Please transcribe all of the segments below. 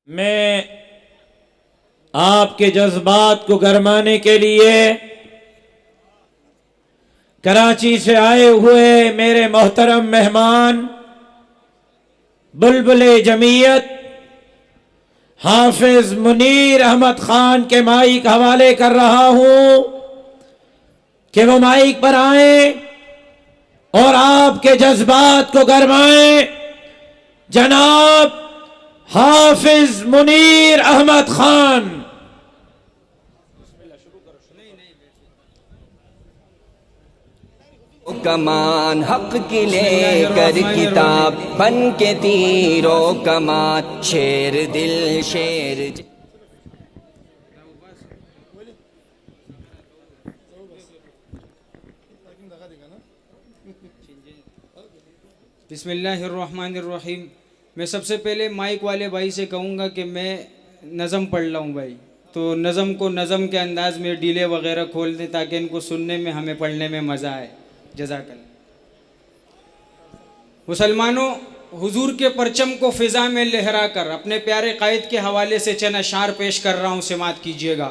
मैं आपके जज्बात को गरमाने के लिए कराची से आए हुए मेरे मोहतरम मेहमान बुलबुले जमीयत हाफिज मुनीर अहमद खान के माइक हवाले कर रहा हूं कि वो माइक पर आए और आपके जज्बात को गरमाएं। जनाब हाफिज मुनीर अहमद खान। कमान हक की लेकर किताब बन के तीरों कमान शेर दिल शेर। बिस्मिल्लाहिर्रहमानिर्रहीम। मैं सबसे पहले माइक वाले भाई से कहूँगा कि मैं नज़म पढ़ रहा हूँ भाई, तो नज़म को नज़म के अंदाज में डीले वगैरह खोल दें ताकि इनको सुनने में हमें पढ़ने में मज़ा आए। जज़ाकल्लाह। मुसलमानों, हुजूर के परचम को फ़िज़ा में लहरा कर अपने प्यारे कायद के हवाले से चंद अशार पेश कर रहा हूँ, समात कीजिएगा।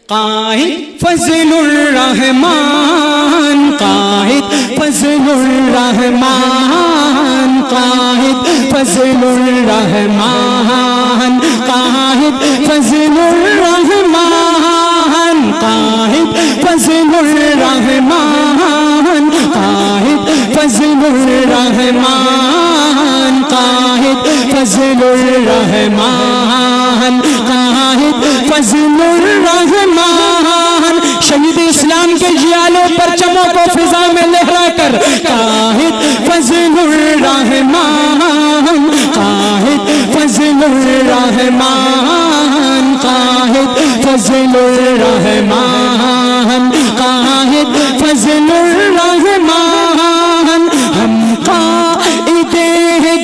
काहिद फज़लुर रहमान, काहिद फज़लुर रहमान, काहिद फज़लुर रहमान, काहिद फज़लुर रहमान, काहिद फज़लुर रहमान, काहिद फज़लुर रहमान, काहिद फज़लुर रहमान, काहिद फज़लुर रहमान। शहीद इस्लाम के जियालों परचमों को फिजा में लहरा कर काहिद फज़लुर रहमान, काहिद फज़लुर रहमान, काहिद फज़लुर रहमान, काहिद फज़लुर रहमान। हम कायदे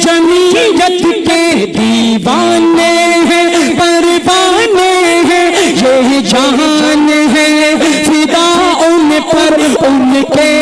जमीयत के दीवाने हैं, परवाने हैं, ये जान है फिदा उन पर, उनके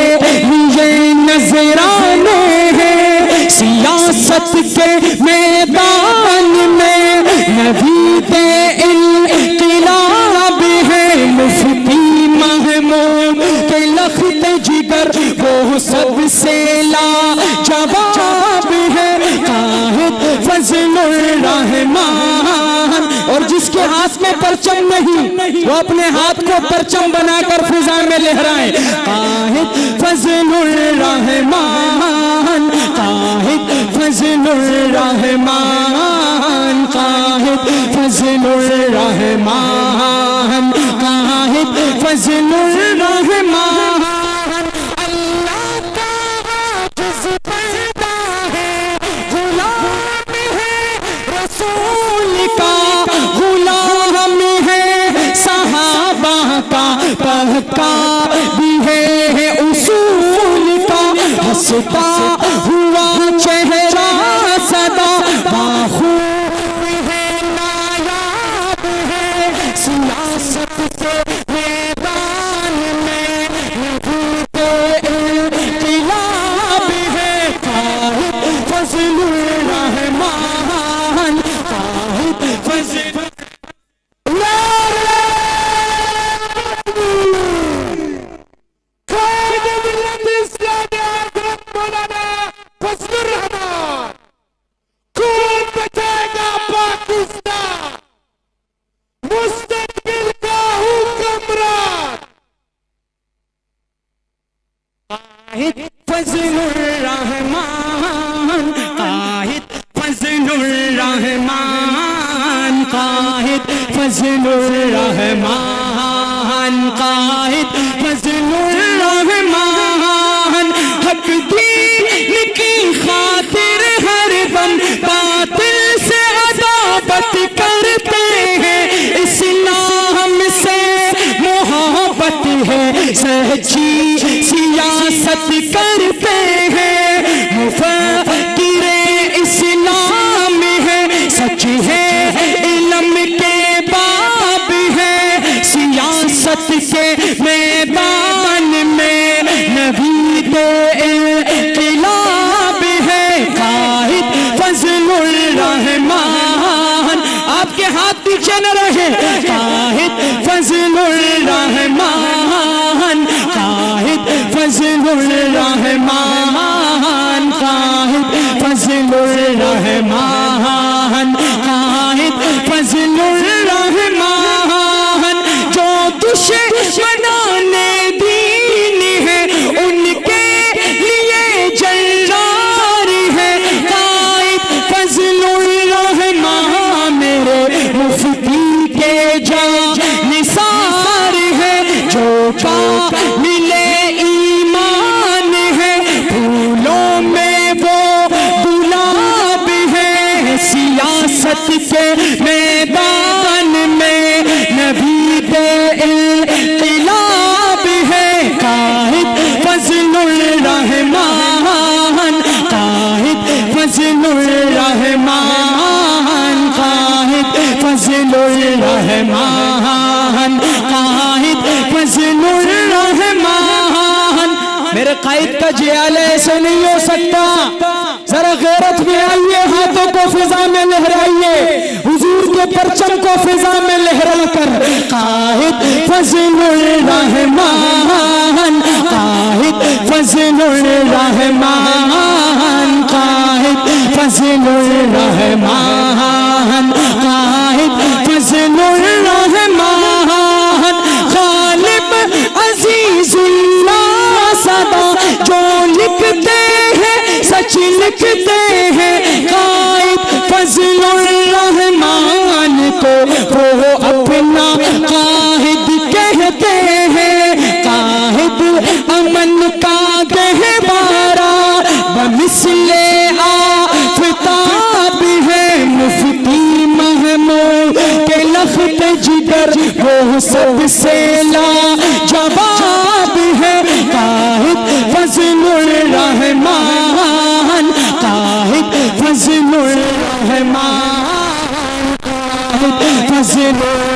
लिए नजराने हैं। सियासत के मैदान में नवीदे इनक़िलाब है, मुफ्ती महमूद के लख्त जिगर वो सबसे लाजवाब है। काहिद फज़लुर रहमान। और जिसके हाथ में परचम नहीं वो अपने हाथ को परचम बनाकर फिजा में लहराए। काहिद फज़लुर रहमान, काहिद फज़लुर रहमान, काहिद फज़लुर रहमान, काहिद फज़लुर रहमान। अल्लाह का आजिज़ पैदा है, गुलाम है रसूल का, गुलाम है सहाबा का, पक्का भी है उसूल का। हंसता हुआ चेहरा सदा बाखूब है, नायाब है सियासत के मैदान में, नबूते इनक़िलाब है। काहिद फज़लुर रहमान, काहिद फज़लुर फज़लुर रहमान, काहिद फज़लुर रहमान, काहिद फज़लुर रहमान, काहिद फज़लुर रहमान। हक दीन की खातिर हर दम बातिल से अदावत करते हैं, इस्लाम से मोहब्बत है, सच्ची सियासत करते हैं। मुफ़क्किरे इस्लाम है, सच है इल्म के बाब है, सियासत के मैदान में नवीदे इनक़िलाब है। काहिद फज़लुर रहमान, पीछे न रहे। काहिद फजलुर रहमान, काहिद फजलुर रहमान, काहिद फजलुर रहमान, काहिद फजलुर रहमान। जो दुश्मनाने दीन है उनके लिए जल्लार है। काहिद फजलुर रहमान मेरे मुफ्ती के जानिसार है। जो मिले ईमान है फूलों में वो गुलाब है। सियासत के मैदान में नबी दे इनकलाब है। काहिद फजलुर रहमान, काहिद फजलुर रहमान, काहिद फजलुर रहमान, काहिद फजलुर रहमान। मेरे कायद का जियाल ऐसे नहीं हो सकता। जरा गैरत में आइए, हाथों को फिजा में लहराइए, हुजूर के परचम को फिजा में लहरा कर काहिद फजलुर रहमान, काहिद फजलुर रहमान, काहिद फजलुर रहमान, काहिद फजलुर रहमान। गालिब अजीजुल्लाह सदा जो लिखते हैं सच लिखते हैं। काहिद फजलुर रहमान को वो अपना काहिद कहते हैं। काहिद अमन का गहवारा बमिसले आफताब है। मुफ्ती महमूद के लख्त जिगर वो सबसे लाजवाब है। काहिद फजलुर रहमान, काहिद फजलुर रहमान, काहिद फजलुर